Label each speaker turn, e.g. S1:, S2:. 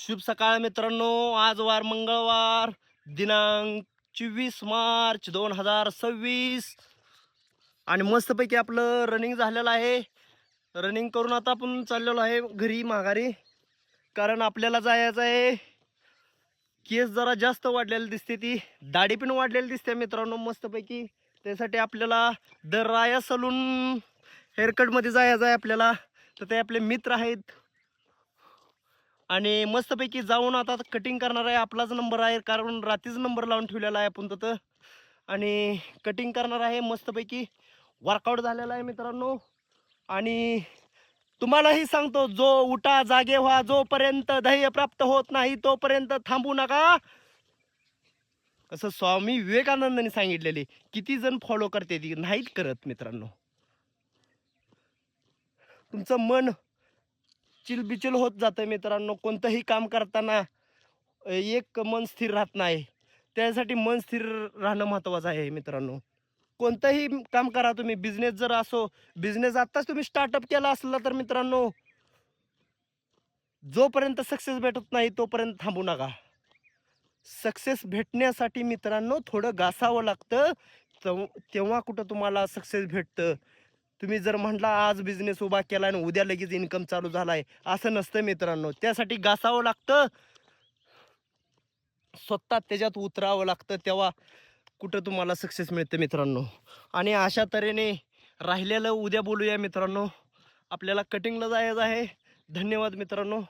S1: शुभ सकाळ मित्रांनो. आज वार मंगळवार दिनांक 24 मार्च 2026 आणि मस्तपैकी आपलं रनिंग झालेलं आहे. रनिंग करून आता आपण चाललेलो आहे घरी माघारी, कारण आपल्याला जायचं आहे. केस जरा जास्त वाढलेली दिसते, ती दाढी पण वाढलेली दिसते मित्रांनो मस्तपैकी. त्यासाठी आपल्याला द राया सलून हेअरकटमध्ये जायचं आहे आपल्याला. तर ते आपले मित्र आहेत आणि मस्तपैकी जाऊन आता कटिंग करणार आहे. आपलाच नंबर आहे, कारण रात्रीच नंबर लावून ठेवलेला आहे आपण तिथं. आणि कटिंग करणार आहे मस्तपैकी. वर्कआउट झालेला आहे मित्रांनो. आणि तुम्हालाही सांगतो, जो उठा जागे व्हा, जोपर्यंत ध्येय प्राप्त होत नाही तोपर्यंत थांबू नका, असं स्वामी विवेकानंदांनी सांगितलेले. किती जण फॉलो करते ती नाहीत करत मित्रांनो. तुमचं मन चिलबिचल होत जातं मित्रांनो. कोणतंही काम करताना एक मन स्थिर राहत नाही. त्यासाठी मन स्थिर राहणं महत्त्वाचं आहे मित्रांनो. कोणतंही काम करा तुम्ही, बिझनेस जर असो, बिझनेस आत्ताच तुम्ही स्टार्टअप केला असला तर मित्रांनो, जोपर्यंत सक्सेस भेटत नाही तोपर्यंत थांबू नका. सक्सेस भेटण्यासाठी मित्रांनो थोडं घासावं लागतं, तेव्हा कुठं तुम्हाला सक्सेस भेटतं. तुम्ही जर म्हटला आज बिझनेस उभा केला आणि उद्या लगेच इन्कम चालू झालाय, असं नसतं मित्रांनो. त्यासाठी घासावं लागतं, स्वतः त्याच्यात उतरावं लागतं, तेव्हा कुठं तुम्हाला सक्सेस मिळतं मित्रांनो. आणि अशा तऱ्हेने राहिलेलं उद्या बोलूया मित्रांनो. आपल्याला कटिंगला जायचं आहे. धन्यवाद मित्रांनो.